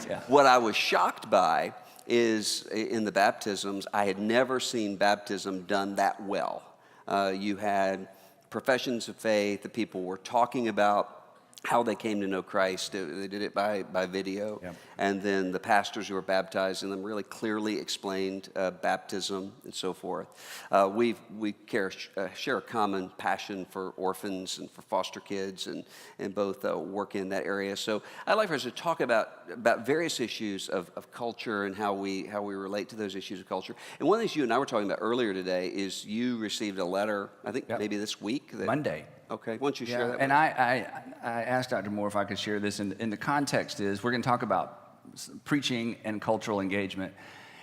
Yeah. What I was shocked by is in the baptisms, I had never seen baptism done that well. You had professions of faith, the people were talking about how they came to know Christ. They did it by video. Yep. And then the pastors who were baptizing them really clearly explained baptism and so forth. We share a common passion for orphans and for foster kids and both work in that area. So I'd like for us to talk about various issues of culture and how we relate to those issues of culture. And one of the things you and I were talking about earlier today is you received a letter, I think maybe this week. Monday. Okay, why don't you share that? And I asked Dr. Moore if I could share this, and the context is we're going to talk about preaching and cultural engagement.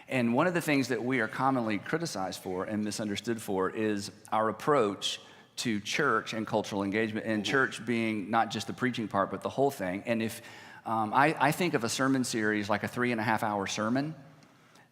And one of the things that we are commonly criticized for and misunderstood for is our approach to church and cultural engagement, and church being not just the preaching part, but the whole thing. And if I think of a sermon series like a 3.5-hour sermon,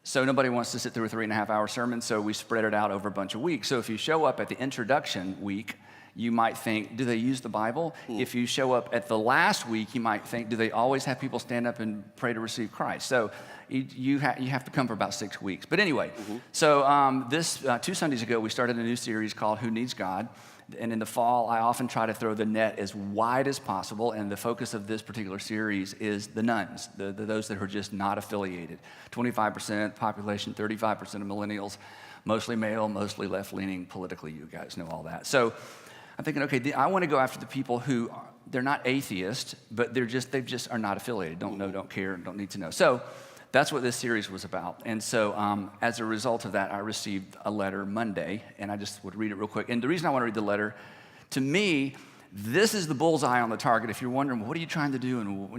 so nobody wants to sit through a 3.5-hour sermon, so we spread it out over a bunch of weeks. So if you show up at the introduction week, you might think, do they use the Bible? If you show up at the last week, you might think, do they always have people stand up and pray to receive Christ? So you have to come for about 6 weeks. But anyway, so this 2 Sundays ago, we started a new series called Who Needs God? And in the fall, I often try to throw the net as wide as possible, and the focus of this particular series is the nones, those that are just not affiliated. 25% population, 35% of millennials, mostly male, mostly left-leaning politically. You guys know all that. So I'm thinking, okay, I want to go after the people who, they're not atheists, but they just are not affiliated, don't know, don't care, don't need to know. So that's what this series was about. And so as a result of that, I received a letter Monday, and I just would read it real quick. And the reason I want to read the letter, to me, this is the bullseye on the target. If you're wondering, what are you trying to do? And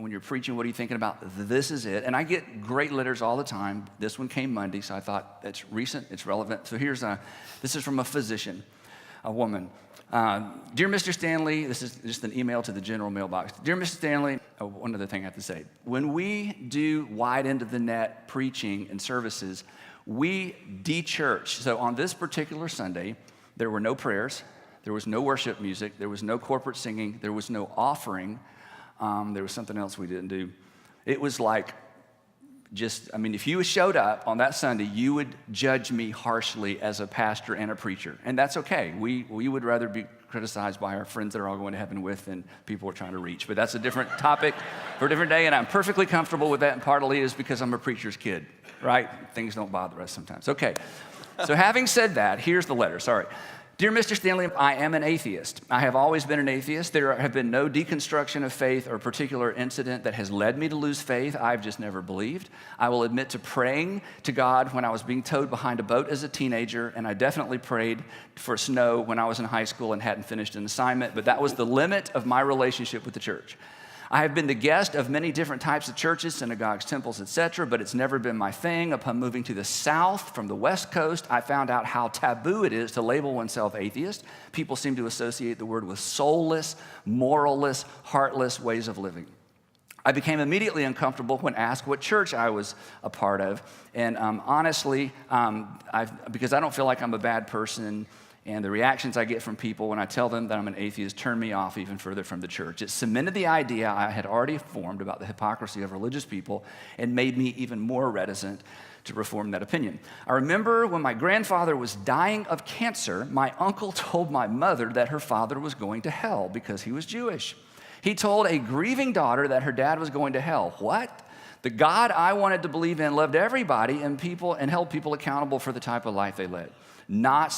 when you're preaching, what are you thinking about? This is it. And I get great letters all the time. This one came Monday, so I thought it's recent, it's relevant. So this is from a physician, a woman. Dear Mr. Stanley, this is just an email to the general mailbox. Dear Mr. Stanley, one other thing I have to say. When we do wide end of the net preaching and services, we de-church. So on this particular Sunday, there were no prayers, there was no worship music, there was no corporate singing, there was no offering, there was something else we didn't do. It was like if you showed up on that Sunday, you would judge me harshly as a pastor and a preacher. And that's okay. We would rather be criticized by our friends that are all going to heaven with than people we're trying to reach. But that's a different topic for a different day, and I'm perfectly comfortable with that, and partly is because I'm a preacher's kid, right? Things don't bother us sometimes. Okay, so having said that, here's the letter, sorry. Dear Mr. Stanley, I am an atheist. I have always been an atheist. There have been no deconstruction of faith or particular incident that has led me to lose faith. I've just never believed. I will admit to praying to God when I was being towed behind a boat as a teenager, and I definitely prayed for snow when I was in high school and hadn't finished an assignment, but that was the limit of my relationship with the church. I have been the guest of many different types of churches, synagogues, temples, etc., but it's never been my thing. Upon moving to the South from the West Coast, I found out how taboo it is to label oneself atheist. People seem to associate the word with soulless, moralless, heartless ways of living. I became immediately uncomfortable when asked what church I was a part of, and honestly, because I don't feel like I'm a bad person, and the reactions I get from people when I tell them that I'm an atheist turn me off even further from the church. It cemented the idea I had already formed about the hypocrisy of religious people and made me even more reticent to reform that opinion. I remember when my grandfather was dying of cancer, my uncle told my mother that her father was going to hell because he was Jewish. He told a grieving daughter that her dad was going to hell. What? The God I wanted to believe in loved everybody and held people accountable for the type of life they led. Not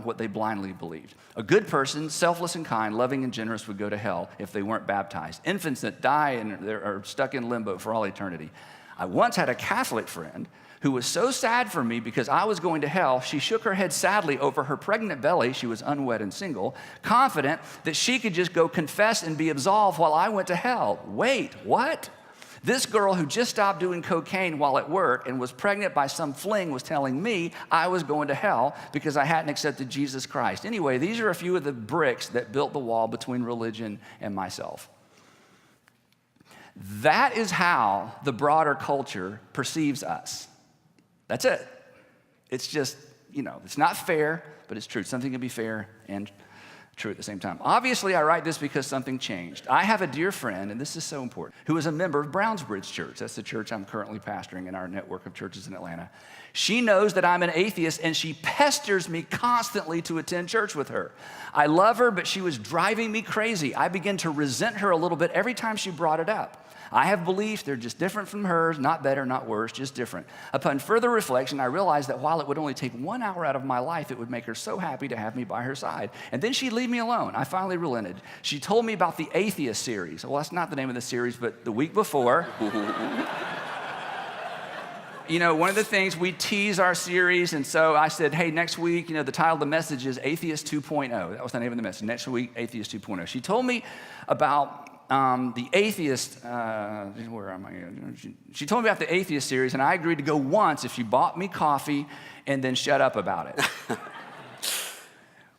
what they blindly believed. A good person, selfless and kind, loving and generous, would go to hell if they weren't baptized. Infants that die and are stuck in limbo for all eternity. I once had a Catholic friend who was so sad for me because I was going to hell, she shook her head sadly over her pregnant belly, she was unwed and single, confident that she could just go confess and be absolved while I went to hell. Wait, what? This girl who just stopped doing cocaine while at work and was pregnant by some fling was telling me I was going to hell because I hadn't accepted Jesus Christ. Anyway, these are a few of the bricks that built the wall between religion and myself. That is how the broader culture perceives us. That's it. It's just, it's not fair, but it's true. Something can be fair and true at the same time. Obviously, I write this because something changed. I have a dear friend, and this is so important, who is a member of Brownsbridge Church. That's the church I'm currently pastoring in our network of churches in Atlanta. She knows that I'm an atheist, and she pesters me constantly to attend church with her. I love her, but she was driving me crazy. I began to resent her a little bit every time she brought it up. I have beliefs, they're just different from hers, not better, not worse, just different. Upon further reflection, I realized that while it would only take 1 hour out of my life, it would make her so happy to have me by her side. And then she'd leave me alone. I finally relented. She told me about the Atheist series. Well, that's not the name of the series, but the week before. You know, one of the things, we tease our series, and so I said, hey, next week, the title of the message is Atheist 2.0. That was the name of the message. Next week, Atheist 2.0. She told me about the Atheist, where am I? She told me about the Atheist series, and I agreed to go once if she bought me coffee and then shut up about it.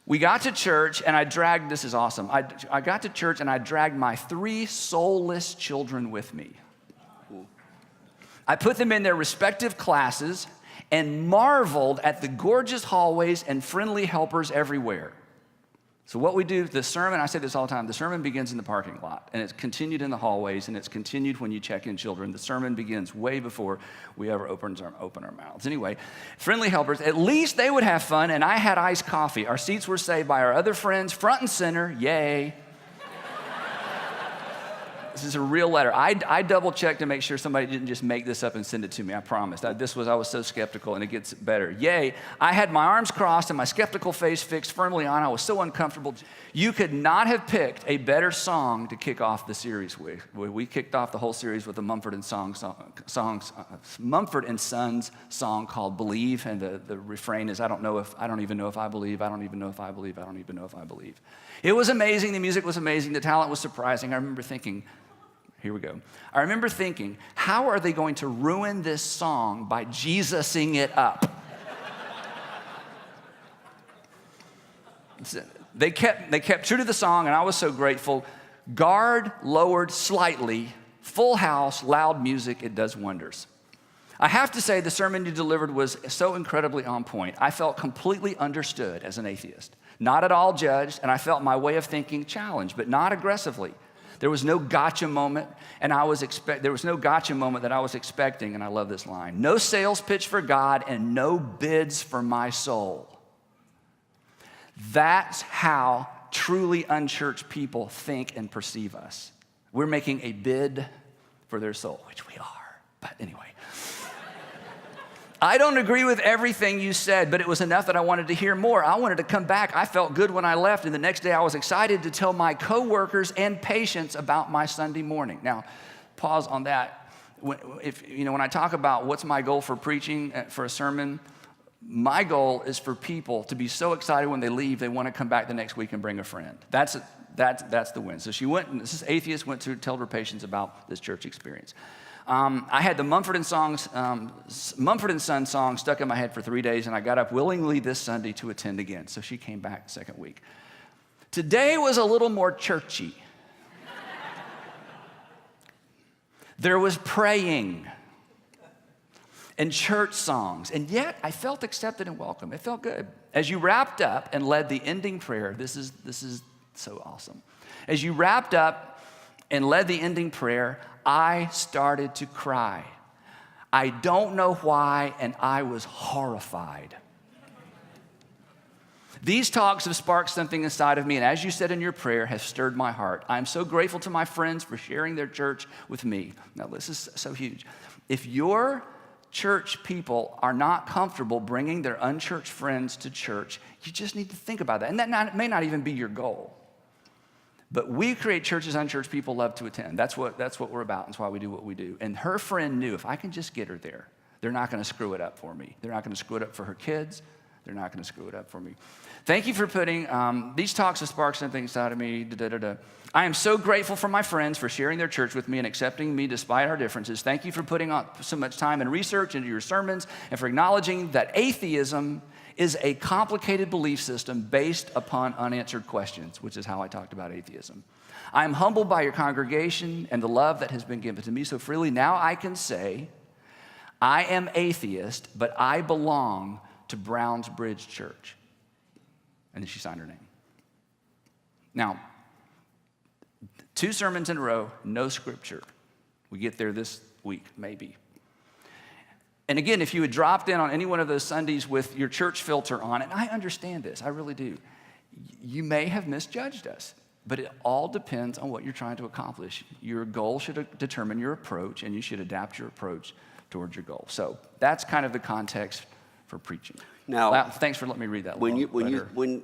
We got to church, and this is awesome. I got to church, and I dragged my 3 soulless children with me. I put them in their respective classes and marveled at the gorgeous hallways and friendly helpers everywhere. So what we do, the sermon, I say this all the time, the sermon begins in the parking lot, and it's continued in the hallways, and it's continued when you check in children. The sermon begins way before we ever open our mouths. Anyway, friendly helpers, at least they would have fun, and I had iced coffee. Our seats were saved by our other friends, front and center, yay. This is a real letter. I double-checked to make sure somebody didn't just make this up and send it to me, I promise. I was so skeptical, and it gets better. Yay. I had my arms crossed and my skeptical face fixed firmly on. I was so uncomfortable. You could not have picked a better song to kick off the series with. We kicked off the whole series with a Mumford and Sons song called Believe, and the refrain is, I don't even know if I believe, I don't even know if I believe, I don't even know if I believe. It was amazing. The music was amazing. The talent was surprising. I remember thinking, here we go. I remember thinking, how are they going to ruin this song by Jesus-ing it up? They kept true to the song, and I was so grateful. Guard lowered slightly, full house, loud music, it does wonders. I have to say the sermon you delivered was so incredibly on point. I felt completely understood as an atheist, not at all judged, and I felt my way of thinking challenged, but not aggressively. There was no gotcha moment, and there was no gotcha moment that I was expecting, and I love this line. No sales pitch for God and no bids for my soul. That's how truly unchurched people think and perceive us. We're making a bid for their soul, which we are, but anyway. I don't agree with everything you said, but it was enough that I wanted to hear more. I wanted to come back. I felt good when I left, and the next day I was excited to tell my coworkers and patients about my Sunday morning. Now, pause on that. When I talk about what's my goal for preaching, for a sermon, my goal is for people to be so excited when they leave, they want to come back the next week and bring a friend. That's the win. So she went, and this atheist went to tell her patients about this church experience. I had the Mumford and Sons song stuck in my head for 3 days, and I got up willingly this Sunday to attend again. So she came back the second week. Today was a little more churchy. There was praying and church songs, and yet I felt accepted and welcome. It felt good. As you wrapped up and led the ending prayer, this is so awesome. As you wrapped up and led the ending prayer, I started to cry. I don't know why, and I was horrified. These talks have sparked something inside of me, and as you said in your prayer, have stirred my heart. I'm so grateful to my friends for sharing their church with me. Now, this is so huge. If your church people are not comfortable bringing their unchurched friends to church, you just need to think about that. And that may not even be your goal. But we create churches unchurched people love to attend. That's what we're about. That's why we do what we do. And her friend knew if I can just get her there, they're not going to screw it up for me. They're not going to screw it up for her kids. They're not going to screw it up for me. Thank you for putting, these talks have sparked something inside of me. I am so grateful for my friends for sharing their church with me and accepting me despite our differences. Thank you for putting on so much time and research into your sermons and for acknowledging that atheism is a complicated belief system based upon unanswered questions, which is how I talked about atheism. I am humbled by your congregation and the love that has been given to me so freely. Now I can say, I am atheist, but I belong to Brownsbridge Church. And then she signed her name. Now, 2 sermons in a row, no scripture. We get there this week, maybe. And again, if you had dropped in on any one of those Sundays with your church filter on, and I understand this, I really do, you may have misjudged us. But it all depends on what you're trying to accomplish. Your goal should determine your approach, and you should adapt your approach towards your goal. So that's kind of the context for preaching. Now, thanks for letting me read that. When